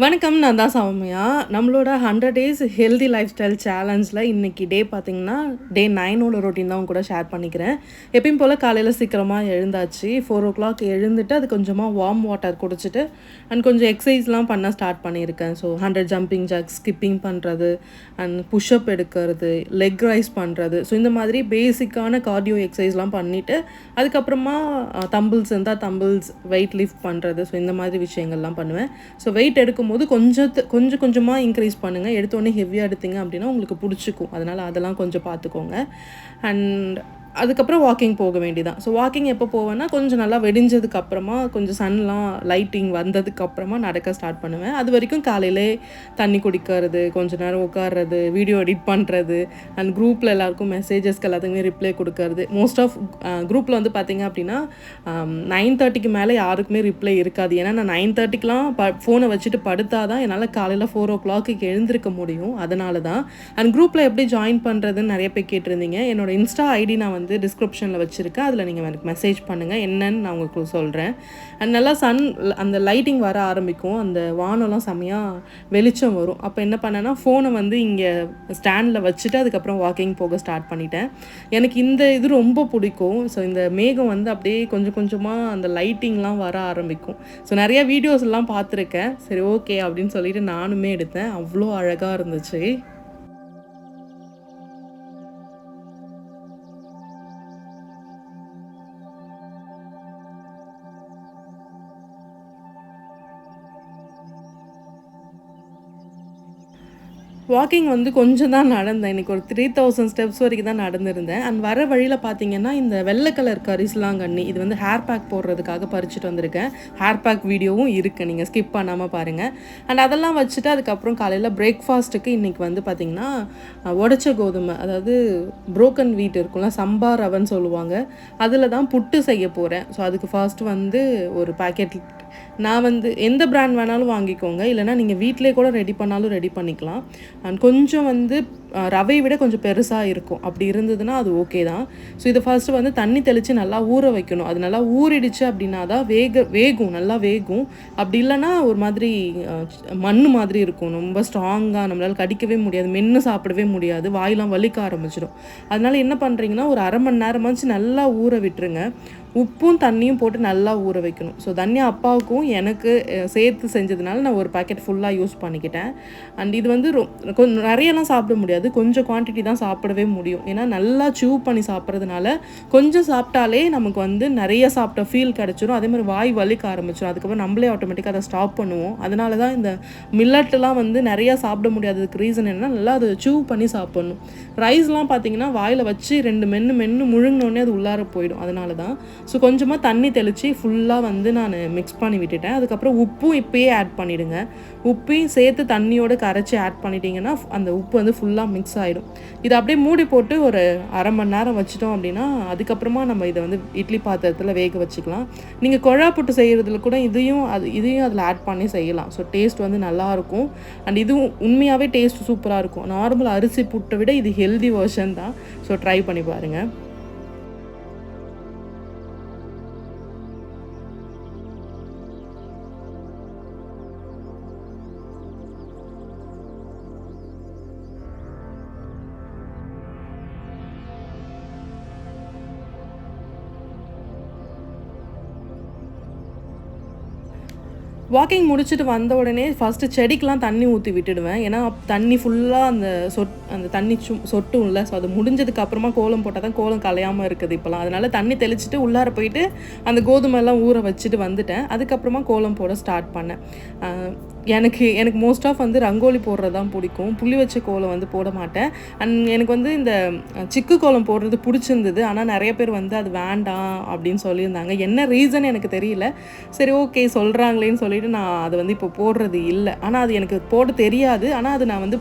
வணக்கம். நான் தான் சௌமியா. நம்மளோட 100 டேஸ் ஹெல்தி லைஃப் ஸ்டைல் சேலஞ்சில இன்னைக்கு டே பார்த்தீங்கன்னா, டே 9ஓட ரொட்டீன் தான் உங்க கூட ஷேர் பண்ணிக்கிறேன். எப்பயும் போல காலையில சீக்கிரமா எழுந்தாச்சு. 4:00 எழுந்துட்டு, அது கொஞ்சமா வார்ம் வாட்டர் குடிச்சிட்டு, அண்ட் கொஞ்சம் எக்சர்சைஸ்லாம் பண்ண ஸ்டார்ட் பண்ணியிருக்கேன். ஸோ 100 ஜம்பிங் ஜாக்ஸ், ஸ்கிப்பிங் பண்ணுறது, அண்ட் புஷ்அப் எடுக்கிறது, லெக் ரைஸ் பண்ணுறது. ஸோ இந்த மாதிரி பேசிக்கான கார்டியோ எக்சர்சைஸ்லாம் பண்ணிவிட்டு, அதுக்கப்புறமா தம்பிள்ஸ் இருந்தால் தம்பிள்ஸ், வெயிட் லிஃப்ட் பண்ணுறது. ஸோ இந்த மாதிரி விஷயங்கள்லாம் பண்ணுவேன். ஸோ வெயிட் எடுக்கும்போது கொஞ்சம் கொஞ்சமாக இன்க்ரீஸ் பண்ணுங்கள். எடுத்தோடனே ஹெவியாக எடுத்தீங்க அப்படின்னா உங்களுக்கு பிடிச்சிக்கும். அதனால் அதெல்லாம் கொஞ்சம் பார்த்துக்கோங்க. அண்ட் அதுக்கப்புறம் வாக்கிங் போக வேண்டியதான். ஸோ வாக்கிங் எப்போ போவேன்னா, கொஞ்சம் நல்லா வெடிஞ்சதுக்கப்புறமா, கொஞ்சம் சன்லாம் லைட்டிங் வந்ததுக்கப்புறமா நடக்க ஸ்டார்ட் பண்ணுவேன். அது வரைக்கும் காலையிலே தண்ணி குடிக்கிறது, கொஞ்ச நேரம் உட்கார்றது, வீடியோ எடிட் பண்ணுறது, அண்ட் குரூப்பில் எல்லாருக்கும் மெசேஜஸ்க்கு எல்லாத்துக்குமே ரிப்ளை கொடுக்கறது. மோஸ்ட் ஆஃப் குரூப்பில் வந்து பார்த்தீங்க அப்படின்னா 9:30க்கு மேலே யாருக்குமே ரிப்ளை இருக்காது. ஏன்னா நான் 9:30க்குலாம் ஃபோனை வச்சுட்டு படுத்தா தான் என்னால் காலையில் 4:00க்கு எழுந்திருக்க முடியும். அதனால தான். அண்ட் குரூப்பில் எப்படி ஜாயின் பண்ணுறதுன்னு நிறைய பேர் கேட்டிருந்தீங்க. என்னோட இன்ஸ்டா ஐடி நான் வந்து டிஸ்கிரிப்ஷனில் வச்சுருக்கேன். அதில் நீங்கள் எனக்கு மெசேஜ் பண்ணுங்கள், என்னன்னு நான் உங்களுக்கு சொல்கிறேன். அண்ட் நல்லா அந்த லைட்டிங் வர ஆரம்பிக்கும். அந்த வானம்லாம் செம்மையாக வெளிச்சம் வரும். அப்போ என்ன பண்ணேன்னா, ஃபோனை வந்து இங்கே ஸ்டாண்டில் வச்சுட்டு அதுக்கப்புறம் வாக்கிங் போக ஸ்டார்ட் பண்ணிட்டேன். எனக்கு இந்த இது ரொம்ப பிடிக்கும். ஸோ இந்த மேகம் வந்து அப்படியே கொஞ்சம் கொஞ்சமாக அந்த லைட்டிங்லாம் வர ஆரம்பிக்கும். ஸோ நிறைய வீடியோஸ் எல்லாம் பார்த்துருக்கேன். சரி ஓகே அப்படின்னு சொல்லிட்டு நானுமே எடுத்தேன். அவ்வளோ அழகாக இருந்துச்சு. வாக்கிங் வந்து கொஞ்சம் தான் நடந்தேன். இன்றைக்கி ஒரு 3000 ஸ்டெப்ஸ் வரைக்கும் தான் நடந்திருந்தேன். அண்ட் வர வழியில் பார்த்தீங்கன்னா, இந்த வெள்ளை கலர் கரிசலாங்கண்ணி இது வந்து ஹேர் பேக் போடுறதுக்காக பறிச்சுட்டு வந்திருக்கேன். ஹேர் பேக் வீடியோவும் இருக்குது, நீங்கள் ஸ்கிப் பண்ணாமல் பாருங்கள். அண்ட் அதெல்லாம் வச்சுட்டு அதுக்கப்புறம் காலையில் பிரேக்ஃபாஸ்ட்டுக்கு இன்றைக்கி வந்து பார்த்திங்கன்னா, உடச்ச கோதுமை, அதாவது புரோக்கன் வீட் இருக்கும்ல, சம்பா ரவன்னு சொல்லுவாங்க, அதில் தான் புட்டு செய்ய போகிறேன். ஸோ அதுக்கு ஃபர்ஸ்ட்டு வந்து ஒரு பேக்கெட், நான் வந்து எந்த பிராண்ட் வேணாலும் வாங்கிக்கோங்க, இல்லைனா நீங்கள் வீட்டிலே கூட ரெடி பண்ணாலும் ரெடி பண்ணிக்கலாம். அண்ட் கொஞ்சம் வந்து ரவையை விட கொஞ்சம் பெருசாக இருக்கும். அப்படி இருந்ததுன்னா அது ஓகே தான். ஸோ இதை ஃபர்ஸ்ட்டு வந்து தண்ணி தெளித்து நல்லா ஊற வைக்கணும். அது நல்லா ஊறிடுச்சு அப்படின்னா தான் வேகும், நல்லா வேகும். அப்படி இல்லைன்னா ஒரு மாதிரி மண் மாதிரி இருக்கும், ரொம்ப ஸ்ட்ராங்காக நம்மளால் கடிக்கவே முடியாது, மென்று சாப்பிடவே முடியாது, வாயெலாம் வலிக்க ஆரம்பிச்சிடும். அதனால் என்ன பண்ணுறீங்கன்னா, ஒரு அரை மணி நேரமாச்சு நல்லா ஊற விட்டுருங்க. உப்பும் தண்ணியும் போட்டு நல்லா ஊற வைக்கணும். ஸோ தண்ணி அப்பாவுக்கும் எனக்கு சேர்த்து செஞ்சதுனால நான் ஒரு பேக்கெட் ஃபுல்லாக யூஸ் பண்ணிக்கிட்டேன். அண்ட் இது வந்து கொஞ்சம் நிறையலாம் சாப்பிட முடியாது, கொஞ்சம் குவான்டிட்டி தான் சாப்பிடவே முடியும். ஏன்னா நல்லா சூ பண்ணி சாப்பிட்றதுனால கொஞ்சம் சாப்பிட்டாலே நமக்கு வந்து நிறைய சாப்பிட்ட ஃபீல் கிடச்சிரும். அதே மாதிரி வாய் வலிக்க ஆரம்பிச்சிடும். அதுக்கப்புறம் நம்மளே ஆட்டோமேட்டிக்காக அதை ஸ்டாப் பண்ணுவோம். அதனால தான் இந்த மில்லட்லாம் வந்து நிறையா சாப்பிட முடியாததுக்கு ரீசன் என்னன்னா, நல்லா அதை சூ பண்ணி சாப்பிட்ணும். ரைஸ்லாம் பார்த்திங்கன்னா வாயில் வச்சு 2 மென்று முழுங்கினோடனே அது உள்ளார போயிடும். அதனால தான். ஸோ கொஞ்சமாக தண்ணி தெளித்து ஃபுல்லாக வந்து நான் மிக்ஸ் பண்ணி விட்டுட்டேன். அதுக்கப்புறம் உப்பும் இப்போயே ஆட் பண்ணிவிடுங்க. உப்பையும் சேர்த்து தண்ணியோடு கரைச்சி ஆட் பண்ணிட்டீங்கன்னா அந்த உப்பு வந்து ஃபுல்லாக மிக்ஸ் ஆகிடும். இதை அப்படியே மூடி போட்டு ஒரு அரை மணி நேரம் வச்சிட்டோம் அப்படின்னா, அதுக்கப்புறமா நம்ம இதை வந்து இட்லி பாத்திரத்தில் வேக வச்சுக்கலாம். நீங்கள் குழா புட்டு செய்கிறதுல கூட இதையும் அதில் ஆட் பண்ணி செய்யலாம். ஸோ டேஸ்ட் வந்து நல்லாயிருக்கும். அண்ட் இதுவும் உண்மையாகவே டேஸ்ட் சூப்பராக இருக்கும். நார்மல் அரிசி புட்டை விட இது ஹெல்தி வெர்ஷன் தான். ஸோ ட்ரை பண்ணி பாருங்கள். வாக்கிங் முடிச்சுட்டு வந்த உடனே ஃபஸ்ட்டு செடிக்கெலாம் தண்ணி ஊற்றி விட்டுடுவேன். ஏன்னா தண்ணி ஃபுல்லாக அந்த தண்ணி சொட்டும்ல. ஸோ அது முடிஞ்சதுக்கப்புறமா கோலம் போட்டால் தான் கோலம் கலையாமல் இருக்குது இப்போலாம். அதனால் தண்ணி தெளிச்சுட்டு உள்ளார போயிட்டு அந்த கோதுமைலாம் ஊற வச்சுட்டு வந்துட்டேன். அதுக்கப்புறமா கோலம் போட ஸ்டார்ட் பண்ணேன். எனக்கு மோஸ்ட் ஆஃப் வந்து ரங்கோலி போடுறது தான் பிடிக்கும். புள்ளி வச்ச கோலம் வந்து போட மாட்டேன். அண்ட் எனக்கு வந்து இந்த சிக்கு கோலம் போடுறது பிடிச்சிருந்தது. ஆனால் நிறைய பேர் வந்து அது வேண்டாம் அப்படின்னு சொல்லியிருந்தாங்க. என்ன ரீசன் எனக்கு தெரியல. சரி ஓகே சொல்கிறாங்களேன்னு சொல்லிட்டு நான் அதை வந்து இப்போ போடுறது இல்லை. ஆனால் அது எனக்கு போட தெரியாது. ஆனால் அது நான் வந்து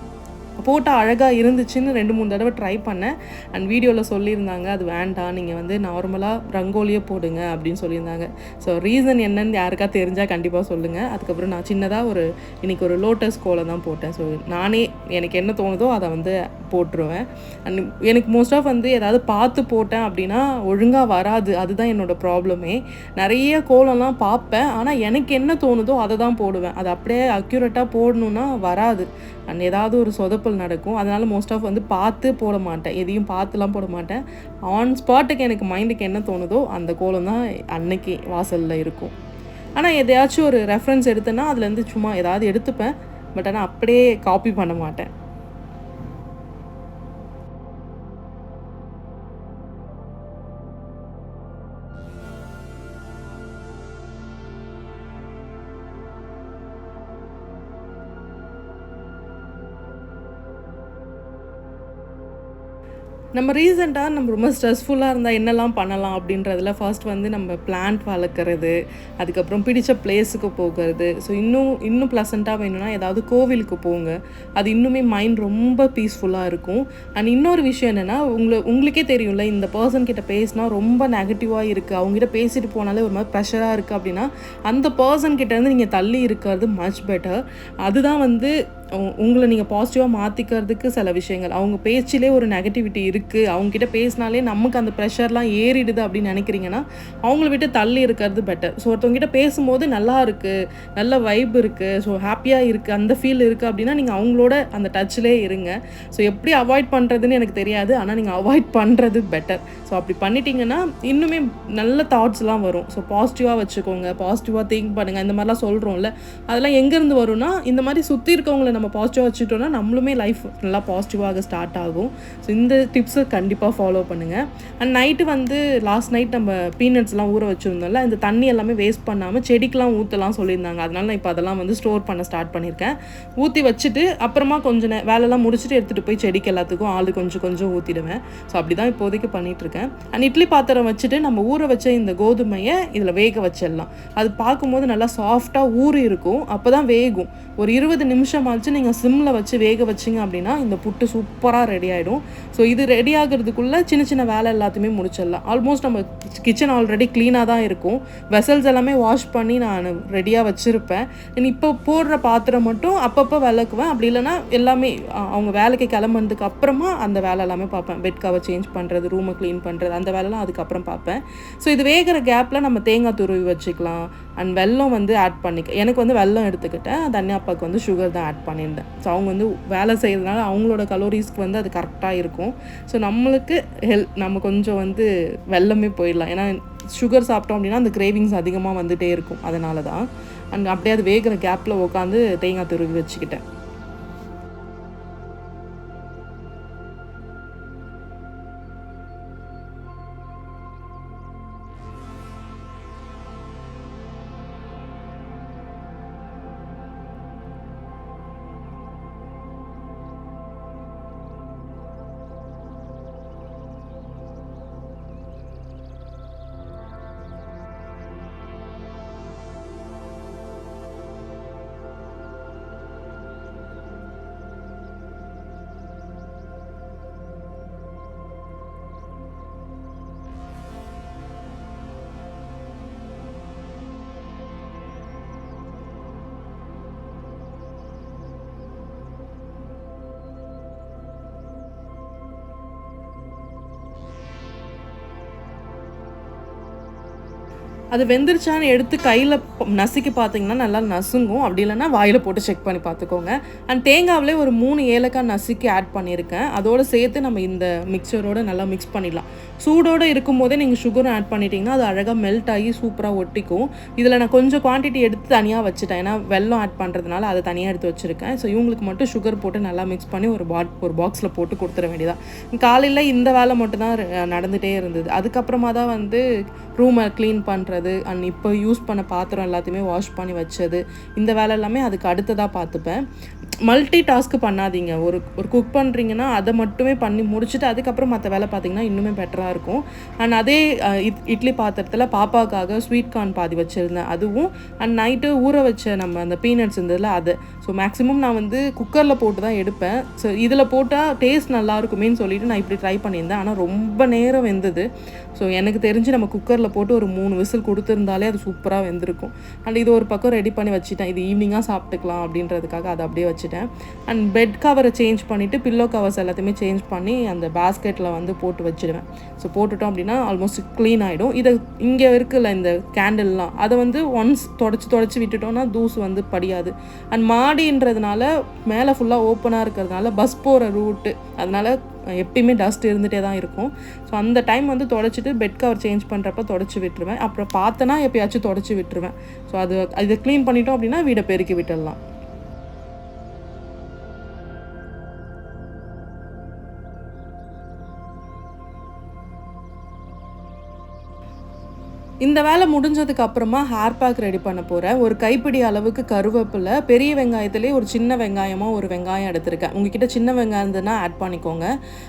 போட்டால் அழகாக இருந்துச்சுன்னு 2-3 தடவை ட்ரை பண்ணேன். அண்ட் வீடியோவில் சொல்லியிருந்தாங்க அது வேண்டாம், நீங்கள் வந்து நார்மலாக ரங்கோலியே போடுங்க அப்படின்னு சொல்லியிருந்தாங்க. ஸோ ரீசன் என்னன்னு யாருக்கா தெரிஞ்சால் கண்டிப்பாக சொல்லுங்கள். அதுக்கப்புறம் நான் சின்னதாக இன்றைக்கி ஒரு லோட்டஸ் கோலம் தான் போட்டேன். ஸோ நானே எனக்கு என்ன தோணுதோ அதை வந்து போட்டுருவேன். அண்ட் எனக்கு மோஸ்ட் ஆஃப் வந்து ஏதாவது பார்த்து போட்டேன் அப்படின்னா ஒழுங்காக வராது. அதுதான் என்னோடய ப்ராப்ளமே. நிறைய கோலம்லாம் பார்ப்பேன், ஆனால் எனக்கு என்ன தோணுதோ அதை தான் போடுவேன். அது அப்படியே அக்யூரேட்டாக போடணுன்னா வராது. அண்ட் ஏதாவது ஒரு சொதப்பல் நடக்கும். அதனால் மோஸ்ட் ஆஃப் வந்து பார்த்து போட மாட்டேன், எதையும் பார்த்துலாம் போட மாட்டேன். ஆன் ஸ்பாட்டுக்கு எனக்கு மைண்டுக்கு என்ன தோணுதோ அந்த கோலம் தான் அன்னைக்கு வாசலில் இருக்கும். ஆனால் எதையாச்சும் ஒரு ரெஃபரன்ஸ் எடுத்தேன்னா அதுலேருந்து சும்மா ஏதாவது எடுத்துப்பேன். பட் ஆனால் அப்படியே காப்பி பண்ண மாட்டேன். நம்ம ரீசெண்டாக நம்ம ரொம்ப ஸ்ட்ரெஸ்ஃபுல்லாக இருந்தால் என்னெல்லாம் பண்ணலாம் அப்படின்றதுல ஃபர்ஸ்ட் வந்து நம்ம பிளான்ட் வளர்க்குறது, அதுக்கப்புறம் பிடிச்ச பிளேஸுக்கு போகிறது. ஸோ இன்னும் ப்ளசண்ட்டாக வேணும்னா ஏதாவது கோவிலுக்கு போங்க. அது இன்னுமே மைண்ட் ரொம்ப பீஸ்ஃபுல்லாக இருக்கும். அண்ட் இன்னொரு விஷயம் என்னென்னா, உங்களுக்கே தெரியும்ல, இந்த பர்சன் கிட்ட பேசினா ரொம்ப நெகட்டிவாக இருக்குது, அவங்ககிட்ட பேசிட்டு போனாலே ஒரு மாதிரி ப்ரெஷராக இருக்குது அப்படின்னா அந்த பர்சன் கிட்டேருந்து நீங்கள் தள்ளி இருக்கிறது மச் பெட்டர். அதுதான் வந்து உங்களை நீங்கள் பாசிட்டிவாக மாற்றிக்கிறதுக்கு சில விஷயங்கள். அவங்க பேச்சிலே ஒரு நெகட்டிவிட்டி இருக்குது, அவங்ககிட்ட பேசினாலே நமக்கு அந்த ப்ரெஷர்லாம் ஏறிடுது அப்படின்னு நினைக்கிறீங்கன்னா அவங்கள விட்டு தள்ளி இருக்கிறது பெட்டர். ஸோ ஒருத்தவங்ககிட்ட பேசும்போது நல்லா இருக்குது, நல்ல வைப் இருக்குது, ஸோ ஹாப்பியாக இருக்குது, அந்த ஃபீல் இருக்குது அப்படின்னா நீங்கள் அவங்களோட அந்த டச்சிலே இருங்க. ஸோ எப்படி அவாய்ட் பண்ணுறதுன்னு எனக்கு தெரியாது, ஆனால் நீங்கள் அவாய்ட் பண்ணுறது பெட்டர். ஸோ அப்படி பண்ணிட்டீங்கன்னா இன்னுமே நல்ல தாட்ஸ்லாம் வரும். ஸோ பாசிட்டிவாக வச்சுக்கோங்க, பாசிட்டிவாக திங்க் பண்ணுங்கள். இந்த மாதிரிலாம் சொல்கிறோம்ல, அதெல்லாம் எங்கேருந்து வரும்னா இந்த மாதிரி சுற்றி இருக்கவங்கள நம்ம பாசிட்டிவாக வச்சுட்டோம்னா நம்மளுமே லைஃப் நல்லா பாசிட்டிவாக ஸ்டார்ட் ஆகும். ஸோ இந்த டிப்ஸை கண்டிப்பாக ஃபாலோ பண்ணுங்கள். அண்ட் நைட்டு வந்து லாஸ்ட் நைட் நம்ம பீனட்ஸ்லாம் ஊற வச்சுருந்தோம்ல, இந்த தண்ணி எல்லாமே வேஸ்ட் பண்ணாமல் செடிக்கெலாம் ஊற்றலாம் சொல்லியிருந்தாங்க. அதனால நான் இப்போ அதெல்லாம் வந்து ஸ்டோர் பண்ண ஸ்டார்ட் பண்ணியிருக்கேன். ஊற்றி வச்சுட்டு அப்புறமா கொஞ்சம் வேலைலாம் முடிச்சுட்டு எடுத்துகிட்டு போய் செடிக்கு எல்லாத்துக்கும் ஆள் கொஞ்சம் கொஞ்சம் ஊற்றிடுவேன். ஸோ அப்படி தான் இப்போதைக்கு பண்ணிகிட்ருக்கேன். அண்ட் இட்லி பாத்திரம் வச்சுட்டு நம்ம ஊற வச்ச இந்த கோதுமையை இதில் வேக வச்சிடலாம். அது பார்க்கும்போது நல்லா சாஃப்டாக ஊறி இருக்கும், அப்போ தான் வேகும். ஒரு 20 நிமிஷம் ஆச்சு நீங்கள் சிம்மில் வச்சு வேக வச்சிங்க அப்படின்னா இந்த புட்டு சூப்பராக ரெடி ஆகிடும். ஸோ இது ரெடி ஆகிறதுக்குள்ளே சின்ன சின்ன வேலை எல்லாத்தையுமே முடிச்சிடலாம். ஆல்மோஸ்ட் நம்ம கிச்சன் ஆல்ரெடி க்ளீனாக தான் இருக்கும். வெசல்ஸ் எல்லாமே வாஷ் பண்ணி நான் ரெடியாக வச்சுருப்பேன். இப்போ போடுற பாத்திரம் மட்டும் அப்பப்போ விளக்குவேன். அப்படி இல்லைனா எல்லாமே அவங்க வேலைக்கு கிளம்புறதுக்கு அப்புறமா அந்த வேலை எல்லாமே பார்ப்பேன். பெட் கவர் சேஞ்ச் பண்ணுறது, ரூமை க்ளீன் பண்ணுறது, அந்த வேலைலாம் அதுக்கப்புறம் பார்ப்பேன். ஸோ இது வேகிற கேப்பில் நம்ம தேங்காய் துருவி வச்சுக்கலாம். அண்ட் வெல்லம் வந்து ஆட் பண்ணிக்க, எனக்கு வந்து வெல்லம் எடுத்துக்கிட்டேன். தனியாக அப்பாவுக்கு வந்து சுகர் தான் ஆட் பண்ணியிருந்தேன். ஸோ அவங்க வந்து வேலை செய்கிறதுனால அவங்களோட கலோரிஸ்க்கு வந்து அது கரெக்டாக இருக்கும். ஸோ நம்மளுக்கு நம்ம கொஞ்சம் வந்து வெல்லமே போயிடலாம். ஏன்னா சுகர் சாப்பிட்டோம் அப்படின்னா அந்த கிரேவிங்ஸ் அதிகமாக வந்துகிட்டே இருக்கும். அதனால தான். அண்ட் அப்படியே அது வேகிற கேப்பில் உட்காந்து தேங்காய் துருவி வச்சுக்கிட்டேன். அது வெந்துருச்சான்னு எடுத்து கையில் நசுக்கி பார்த்தீங்கன்னா நல்லா நசுங்கும். அப்படி இல்லைன்னா வாயில் போட்டு செக் பண்ணி பார்த்துக்கோங்க. அண்ட் தேங்காவிலே ஒரு 3 ஏலக்காய் நசுக்கி ஆட் பண்ணியிருக்கேன். அதோடு சேர்த்து நம்ம இந்த மிக்சரோடு நல்லா மிக்ஸ் பண்ணிடலாம். சூடோடு இருக்கும் போதே நீங்கள் சுகரும் ஆட் பண்ணிட்டீங்கன்னா அது அழகாக மெல்ட் ஆகி சூப்பராக ஒட்டிக்கும். இதில் நான் கொஞ்சம் குவான்டிட்டி எடுத்து தனியாக வச்சுட்டேன், ஏன்னா வெல்லம் ஆட் பண்ணுறதுனால அதை தனியாக எடுத்து வச்சுருக்கேன். ஸோ இவங்களுக்கு மட்டும் சுகர் போட்டு நல்லா மிக்ஸ் பண்ணி ஒரு பாக்ஸில் போட்டு கொடுத்துட வேண்டியதான். காலையில் இந்த வேலை மட்டும் தான் நடந்துகிட்டே இருந்தது. அதுக்கப்புறமா தான் வந்து ரூமை க்ளீன் பண்ணுறது அண்ட் இப்போ யூஸ் பண்ண பாத்திரம் எல்லாத்தையுமே வாஷ் பண்ணி வச்சது, இந்த வேலை எல்லாமே அதுக்கு அடுத்ததாக பார்த்துப்பேன். மல்டி டாஸ்க்கு பண்ணாதீங்க. ஒரு குக் பண்ணுறீங்கன்னா அதை மட்டுமே பண்ணி முடிச்சுட்டு அதுக்கப்புறம் மற்ற வேலை பார்த்திங்கன்னா இன்னுமே பெட்டராக இருக்கும். அண்ட் அதே இட்லி பாத்திரத்தில் பாப்பாவுக்காக ஸ்வீட் கார்ன் பாதி வச்சுருந்தேன், அதுவும் அண்ட் நைட்டு ஊற வச்ச நம்ம அந்த பீனட்ஸ் இருந்ததில் அது. ஸோ மேக்ஸிமம் நான் வந்து குக்கரில் போட்டு தான் எடுப்பேன். ஸோ இதில் போட்டால் டேஸ்ட் நல்லா இருக்குமேன்னு சொல்லிட்டு நான் இப்படி ட்ரை பண்ணியிருந்தேன். ஆனால் ரொம்ப நேரம் வெந்தது. ஸோ எனக்கு தெரிஞ்சு நம்ம குக்கரில் போட்டு ஒரு 3 விசில் கொடுத்துருந்தாலே அது சூப்பராக வெந்திருக்கும். அண்ட் இது ஒரு பக்கம் ரெடி பண்ணி வச்சுட்டேன். இது ஈவினிங்காக சாப்பிட்டுக்கலாம் அப்படின்றதுக்காக அதை அப்படியே வச்சுட்டேன். அண்ட் பெட் கவரை சேஞ்ச் பண்ணிவிட்டு பில்லோ கவர்ஸ் எல்லாத்தையுமே சேஞ்ச் பண்ணி அந்த பேஸ்கெட்டில் வந்து போட்டு வச்சுடுவேன். ஸோ போட்டுட்டோம் அப்படின்னா ஆல்மோஸ்ட் க்ளீன் ஆகிடும். இதை இங்கே இருக்குல்ல இந்த கேண்டில்லாம் அதை வந்து ஒன்ஸ் தொடச்சி விட்டுட்டோம்னா தூசு வந்து படியாது. அண்ட் மாடின்றதுனால மேலே ஃபுல்லாக ஓப்பனாக இருக்கிறதுனால பஸ் போகிற ரூட்டு, அதனால் எப்பயுமே டஸ்ட் இருந்துகிட்டே தான் இருக்கும். ஸோ அந்த டைம் வந்து தொடச்சிட்டு பெட் கவர் சேஞ்ச் பண்ணுறப்ப தொடச்சி விட்டுருவேன். அப்புறம் பார்த்தனா எப்பயாச்சும் தொடச்சி விட்டுருவேன். ஸோ இதை க்ளீன் பண்ணிட்டோம் அப்படின்னா வீடை பெருக்கி விட்டுடலாம். இந்த வேலை முடிஞ்சதுக்கு அப்புறமா ஹேர் பேக் ரெடி பண்ண போகிறேன். ஒரு கைப்பிடி அளவுக்கு கருவேப்பிலை, பெரிய வெங்காயத்துலேயே ஒரு சின்ன வெங்காயமாக ஒரு வெங்காயம் எடுத்திருக்கேன். உங்ககிட்ட சின்ன வெங்காயம் இருந்ததுன்னா ஆட் பண்ணிக்கோங்க.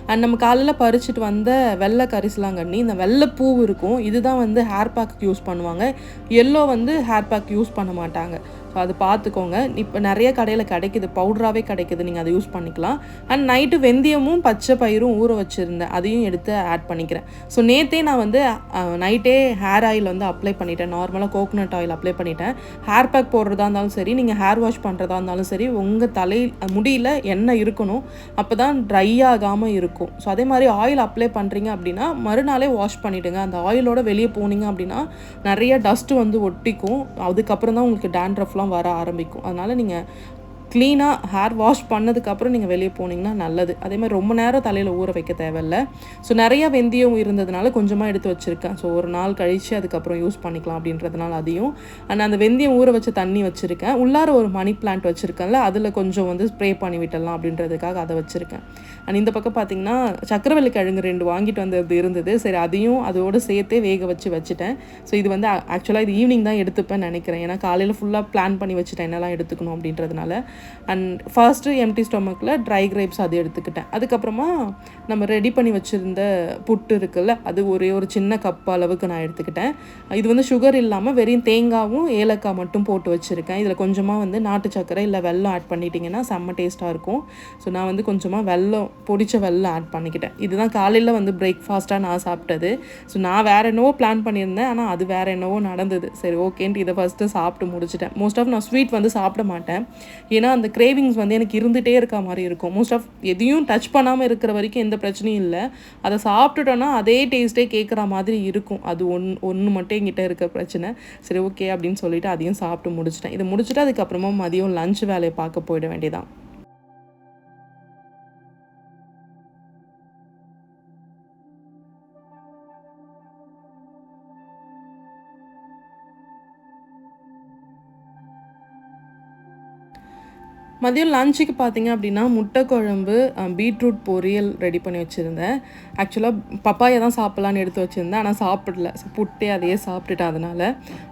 அண்ட் நம்ம காலையில் பறிச்சுட்டு வந்த வெள்ளை கரிசலாங்கண்ணி, இந்த வெள்ளை பூ இருக்கும், இதுதான் வந்து ஹேர் பேக்கு யூஸ் பண்ணுவாங்க. எல்லோ வந்து ஹேர் பேக் யூஸ் பண்ண மாட்டாங்க. ஸோ அது பார்த்துக்கோங்க. இப்போ நிறைய கடையில் கிடைக்கிது, பவுடராகவே கிடைக்கிது, நீங்கள் அதை யூஸ் பண்ணிக்கலாம். அண்ட் நைட்டு வெந்தயமும் பச்சை பயிரும் ஊற வச்சுருந்தேன், அதையும் எடுத்து ஆட் பண்ணிக்கிறேன். ஸோ நேற்றே நான் வந்து நைட்டே ஹேர் ஆயில் வந்து அப்ளை பண்ணிட்டேன். நார்மலாக கோகோனட் ஆயில் அப்ளை பண்ணிட்டேன். ஹேர் பேக் போடுறதா இருந்தாலும் சரி, நீங்கள் ஹேர் வாஷ் பண்ணுறதா இருந்தாலும் சரி, உங்கள் முடியில் எண்ணெய் இருக்கணும், அப்போ தான் ட்ரை ஆகாமல் இருக்கும். ஸோ அதே மாதிரி ஆயில் அப்ளை பண்ணுறீங்க அப்படின்னா மறுநாளே வாஷ் பண்ணிவிடுங்க. அந்த ஆயிலோட வெளியே போனீங்க அப்படின்னா நிறைய டஸ்ட்டு வந்து ஒட்டிக்கும். அதுக்கப்புறம் தான் உங்களுக்கு டேண்ட்ரஃப்லாம் வர ஆரம்பிக்கும். அதனால் நீங்கள் க்ளீனாக ஹேர் வாஷ் பண்ணதுக்கப்புறம் நீங்கள் வெளியே போனீங்கன்னா நல்லது. அதே மாதிரி ரொம்ப நேரம் தலையில் ஊற வைக்க தேவையில்லை. ஸோ நிறையா வெந்தயம் இருந்ததுனால கொஞ்சமாக எடுத்து வச்சுருக்கேன். ஸோ ஒரு நாள் கழித்து அதுக்கப்புறம் யூஸ் பண்ணிக்கலாம் அப்படின்றதுனால அதையும். அண்ட் அந்த வெந்தயம் ஊற வச்ச தண்ணி வச்சுருக்கேன். உள்ளார ஒரு மணி பிளான்ட் வச்சுருக்கேன்ல, அதில் கொஞ்சம் வந்து ஸ்ப்ரே பண்ணி விட்டலாம் அப்படின்றதுக்காக அதை வச்சுருக்கேன். அண்ட் இந்த பக்கம் பார்த்திங்கன்னா சக்கரவள்ளி கிழங்கு 2 வாங்கிட்டு வந்தது இருந்தது. சரி, அதையும் அதோடு சேர்த்தே வேக வச்சுட்டேன். ஸோ இது வந்து ஆக்சுவலாக இது ஈவினிங் தான் எடுத்துப்பேன்னு நினைக்கிறேன். ஏன்னா காலையில் ஃபுல்லாக பிளான் பண்ணி வச்சுட்டேன் என்னெல்லாம் எடுத்துக்கணும் அப்படின்றதுனால. அண்ட் ஃபர்ஸ்ட்டு எம்டி ஸ்டொமக்கில் ட்ரை கிரேப்ஸ் அது எடுத்துக்கிட்டேன். அதுக்கப்புறமா நம்ம ரெடி பண்ணி வச்சுருந்த புட்டு இருக்குல்ல, அது ஒரு சின்ன கப் அளவுக்கு நான் எடுத்துக்கிட்டேன். இது வந்து சுகர் இல்லாமல் வெறும் தேங்காவும் ஏலக்காய் மட்டும் போட்டு வச்சுருக்கேன். இதில் கொஞ்சமாக வந்து நாட்டு சக்கரை இல்லை வெல்லம் ஆட் பண்ணிட்டிங்கன்னா செம்ம டேஸ்ட்டாக இருக்கும். ஸோ நான் வந்து கொஞ்சமாக பொடிச்ச வெல்லம் ஆட் பண்ணிக்கிட்டேன். இதுதான் காலையில் வந்து பிரேக்ஃபாஸ்ட்டாக நான் சாப்பிட்டது. ஸோ நான் வேறு என்னவோ பிளான் பண்ணியிருந்தேன், ஆனால் அது வேறு என்னவோ நடந்தது. சரி, ஓகேன்ட்டு இதை ஃபஸ்ட்டு சாப்பிட்டு முடிச்சிட்டேன். மோஸ்ட் ஆஃப் நான் ஸ்வீட் வந்து சாப்பிட மாட்டேன். ஏன்னா அந்த கிரேவிங்ஸ் வந்து எனக்கு இருந்துகிட்டே இருக்க மாதிரி இருக்கும். மோஸ்ட் ஆஃப் எதையும் டச் பண்ணாமல் இருக்கிற வரைக்கும் எந்த பிரச்சனையும் இல்லை. அதை சாப்பிட்டுட்டோன்னா அதே டேஸ்ட்டே கேட்குற மாதிரி இருக்கும். அது ஒன்று மட்டும் என்கிட்ட இருக்க பிரச்சனை. சரி, ஓகே அப்படின்னு சொல்லிவிட்டு அதையும் சாப்பிட்டு முடிச்சிட்டேன். இதை முடிச்சுட்டு அதுக்கப்புறமா மதியம் லஞ்ச் வேலையை பார்க்க போயிட வேண்டியதான். மதியம் லஞ்சுக்கு பார்த்தீங்க அப்படின்னா முட்டை குழம்பு, பீட்ரூட் பொரியல் ரெடி பண்ணி வச்சுருந்தேன். ஆக்சுவலாக பப்பாயா தான் சாப்பிட்லான்னு எடுத்து வச்சுருந்தேன், ஆனால் சாப்பிடல. புட்டே அதையே சாப்பிட்டுட்டேன் அதனால்.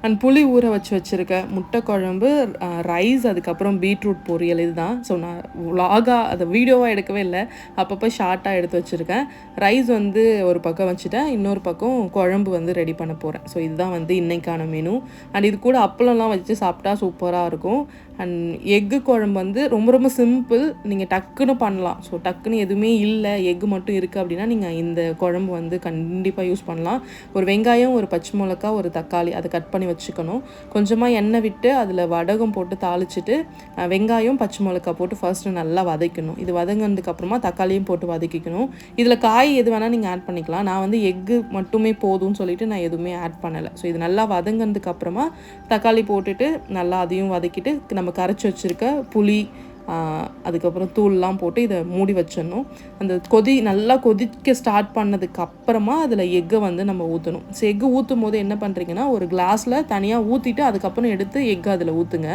அண்ட் புளி ஊற வச்சுருக்கேன், முட்டை குழம்பு, ரைஸ், அதுக்கப்புறம் பீட்ரூட் பொரியல். இதுதான். ஸோ நான் அதை வீடியோவாக எடுக்கவே இல்லை, அப்பப்போ ஷார்ட்டாக எடுத்து வச்சுருக்கேன். ரைஸ் வந்து ஒரு பக்கம் வச்சுட்டேன், இன்னொரு பக்கம் குழம்பு வந்து ரெடி பண்ண போகிறேன். ஸோ இதுதான் வந்து இன்றைக்கான மெனு. அண்ட் இது கூட அப்பளம்லாம் வச்சு சாப்பிட்டா சூப்பராக இருக்கும். அண்ட் எக்கு குழம்பு வந்து ரொம்ப ரொம்ப சிம்பிள், நீங்கள் டக்குன்னு பண்ணலாம். ஸோ டக்குன்னு எதுவுமே இல்லை, எக்கு மட்டும் இருக்குது அப்படின்னா நீங்கள் இந்த குழம்பு வந்து கண்டிப்பாக யூஸ் பண்ணலாம். ஒரு வெங்காயம், ஒரு பச்சை மிளகா, ஒரு தக்காளி அதை கட் பண்ணி வச்சுக்கணும். கொஞ்சமாக எண்ணெய் விட்டு அதில் வடகம் போட்டு தாளிச்சிட்டு வெங்காயம் பச்சை மிளகா போட்டு ஃபர்ஸ்ட்டு நல்லா வதக்கணும். இது வதங்கினதுக்கப்புறமா தக்காளியும் போட்டு வதக்கிக்கணும். இதில் காய் எது வேணால் நீங்கள் ஆட் பண்ணிக்கலாம். நான் வந்து எக்கு மட்டுமே போதும்னு சொல்லிட்டு நான் எதுவுமே ஆட் பண்ணலை. ஸோ இது நல்லா வதங்கினதுக்கப்புறமா தக்காளி போட்டுட்டு நல்லா அதையும் வதக்கிட்டு நம்ம கரைச்சி வச்சுருக்க புளி, அதுக்கப்புறம் தூள்லாம் போட்டு இதை மூடி வச்சிடணும். அந்த நல்லா கொதிக்க ஸ்டார்ட் பண்ணதுக்கு அப்புறமா அதில் எக்கை வந்து நம்ம ஊற்றணும். ஸோ எக்கு ஊற்றும் போது என்ன பண்ணுறீங்கன்னா ஒரு கிளாஸில் தனியாக ஊற்றிட்டு அதுக்கப்புறம் எடுத்து எக்கு அதில் ஊற்றுங்க.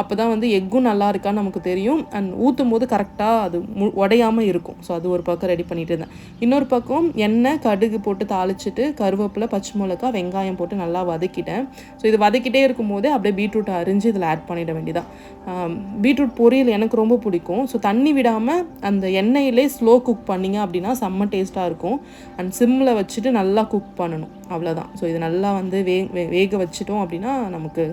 அப்போ தான் வந்து எக்கும் நல்லா இருக்கான்னு நமக்கு தெரியும். அண்ட் ஊற்றும் போது கரெக்டாக அது உடையாமல் இருக்கும். ஸோ அது ஒரு பக்கம் ரெடி பண்ணிட்டு இருந்தேன். இன்னொரு பக்கம் எண்ணெய், கடுகு போட்டு தாளிச்சிட்டு கருவேப்பிலை, பச்சை மிளகா, வெங்காயம் போட்டு நல்லா வதக்கிட்டேன். ஸோ இது வதக்கிட்டே இருக்கும்போது அப்படியே பீட்ரூட் அரிஞ்சு இதில் ஆட் பண்ணிட வேண்டியதான். பீட்ரூட் பொரியல் எனக்கு எனக்கு ரொம்ப பிடிக்கும். ஸோ தண்ணி விடாமல் அந்த எண்ணெயிலே ஸ்லோ குக் பண்ணிங்க அப்படின்னா செம்ம டேஸ்ட்டாக இருக்கும். அண்ட் சிம்மில் வச்சுட்டு நல்லா குக் பண்ணணும், அவ்வளோதான். ஸோ இது நல்லா வந்து வேக வச்சிட்டோம் அப்படின்னா நமக்கு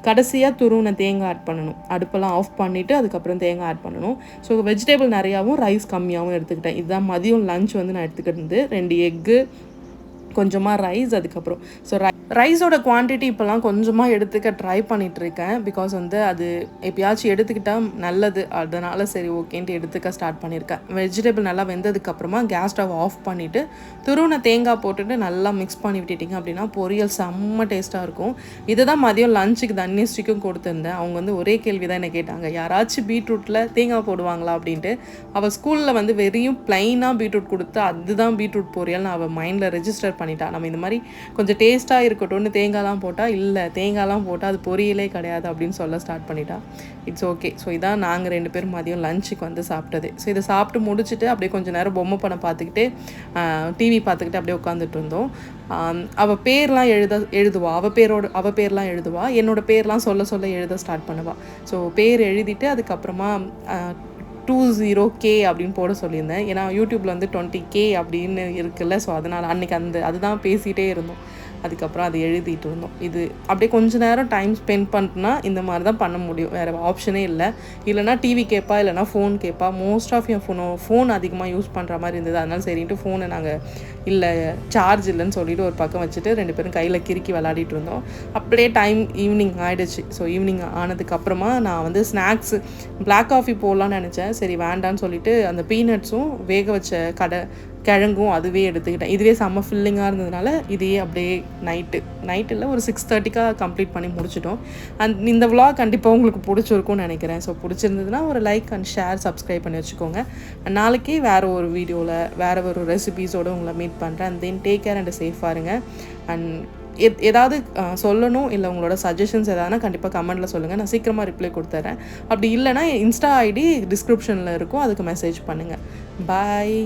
கடைசியாக துருவின தேங்காய் ஆட் பண்ணணும். அடுப்பெல்லாம் ஆஃப் பண்ணிவிட்டு அதுக்கப்புறம் தேங்காய் ஆட் பண்ணணும். ஸோ வெஜிடபிள் நிறையாவும் ரைஸ் கம்மியாகவும் எடுத்துக்கிட்டேன். இதுதான் மதியம் லஞ்ச் வந்து நான் எடுத்துக்கிட்டு 2 எக்கு, கொஞ்சமாக ரைஸ், அதுக்கப்புறம் ஸோ ரைஸோட குவான்டிட்டி இப்போலாம் கொஞ்சமாக எடுத்துக்க ட்ரை பண்ணிகிட்ருக்கேன். பிகாஸ் வந்து அது எப்பயாச்சும் எடுத்துக்கிட்டால் நல்லது, அதனால் சரி ஓகேன்ட்டு எடுத்துக்க ஸ்டார்ட் பண்ணியிருக்கேன். வெஜிடபிள் நல்லா வெந்ததுக்கப்புறமா கேஸ் ஸ்டவ் ஆஃப் பண்ணிவிட்டு துருவின தேங்காய் போட்டுட்டு நல்லா மிக்ஸ் பண்ணி விட்டுட்டிங்க அப்படின்னா பொரியல் செம்ம டேஸ்ட்டாக இருக்கும். இதை தான் மதியம் லஞ்சுக்கு தன்யஸ்ரீக்கும் கொடுத்துருந்தேன். அவங்க வந்து ஒரே கேள்வி தான் என்ன கேட்டாங்க, யாராச்சும் பீட்ரூட்டில் தேங்காய் போடுவாங்களா அப்படின்ட்டு. அவள் ஸ்கூலில் வந்து வெறும் ப்ளைனாக பீட்ரூட் கொடுத்து அதுதான் பீட்ரூட் பொரியல்னு அவள் மைண்டில் ரெஜிஸ்டர் பண்ணிட்டா. நம்ம இந்த மாதிரி கொஞ்சம் டேஸ்ட்டாக இருக்கட்டும்னு தேங்காய்லாம் போட்டால், இல்லை தேங்காய்லாம் போட்டால் அது பொரியலே கிடையாது அப்படின்னு சொல்ல ஸ்டார்ட் பண்ணிட்டா. It's okay. ஸோ இதான் நாங்கள் 2 பேரும் மதியம் லஞ்சுக்கு வந்து சாப்பிட்டது. ஸோ இதை சாப்பிட்டு முடிச்சுட்டு அப்படியே கொஞ்சம் நேரம் பொம்மை படம் பார்த்துக்கிட்டு டிவி பார்த்துக்கிட்டு அப்படியே உட்காந்துட்டு இருந்தோம். அவள் பேர்லாம் எழுதுவா, அவள் பேர்லாம் எழுதுவா, என்னோடய பேர்லாம் சொல்ல எழுத ஸ்டார்ட் பண்ணுவாள். ஸோ பேர் எழுதிட்டு அதுக்கப்புறமா 20K அப்படின்னு போட சொல்லியிருந்தேன். ஏன்னா யூடியூப்பில் வந்து 20K அப்படின்னு இருக்குல்ல. ஸோ அதனால் அன்றைக்கி அதுதான் பேசிகிட்டே இருந்தோம். அதுக்கப்புறம் அதை எழுதிட்டு இருந்தோம். இது அப்படியே கொஞ்சம் நேரம் டைம் ஸ்பெண்ட் பண்ணிட்டுனா இந்த மாதிரி தான் பண்ண முடியும், வேறு ஆப்ஷனே இல்லை. இல்லைனா டிவி கேட்பா, இல்லைனா ஃபோன் கேட்பா. மோஸ்ட் ஆஃப் என் ஃபோன் அதிகமாக யூஸ் பண்ணுற மாதிரி இருந்தது. அதனால் சரின்ட்டு ஃபோனை நாங்கள் இல்லை சார்ஜ் இல்லைன்னு சொல்லிவிட்டு ஒரு பக்கம் வச்சுட்டு 2 பேரும் கையில் கிறுக்கி விளாடிட்டு இருந்தோம். அப்படியே ஈவினிங் ஆகிடுச்சு. ஸோ ஈவினிங் ஆனதுக்கப்புறமா நான் வந்து ஸ்நாக்ஸு பிளாக் காஃபி போடலான்னு நினச்சேன். சரி வேண்டான்னு சொல்லிவிட்டு அந்த பீனட்ஸும் வேக வச்ச கிழங்கும் அதுவே எடுத்துக்கிட்டேன். இதுவே செம்ம ஃபில்லிங்காக இருந்ததுனால இதையே அப்படியே நைட்டில் ஒரு 6:30 கம்ப்ளீட் பண்ணி முடிச்சிட்டோம். இந்த vlog கண்டிப்பாக உங்களுக்கு பிடிச்சிருக்கும்னு நினைக்கிறேன். ஸோ பிடிச்சிருந்ததுன்னா ஒரு லைக் அண்ட் ஷேர், சப்ஸ்கிரைப் பண்ணி வச்சுக்கோங்க. நாளைக்கே வேறு ஒரு வீடியோவில் வேறு ஒரு ரெசிபீஸோடு உங்களை மீட் பண்ணுறேன். And then take care and சேஃபாக இருங்க. அண்ட் ஏதாவது சொல்லணும் இல்லை உங்களோட சஜஷன்ஸ் எதானா கண்டிப்பாக கமெண்ட்டில் சொல்லுங்கள். நான் சீக்கிரமாக ரிப்ளை கொடுத்துட்றேன். அப்படி இல்லைனா இன்ஸ்டா ஐடி டிஸ்கிரிப்ஷனில் இருக்கும், அதுக்கு மெசேஜ் பண்ணுங்கள். பாய்.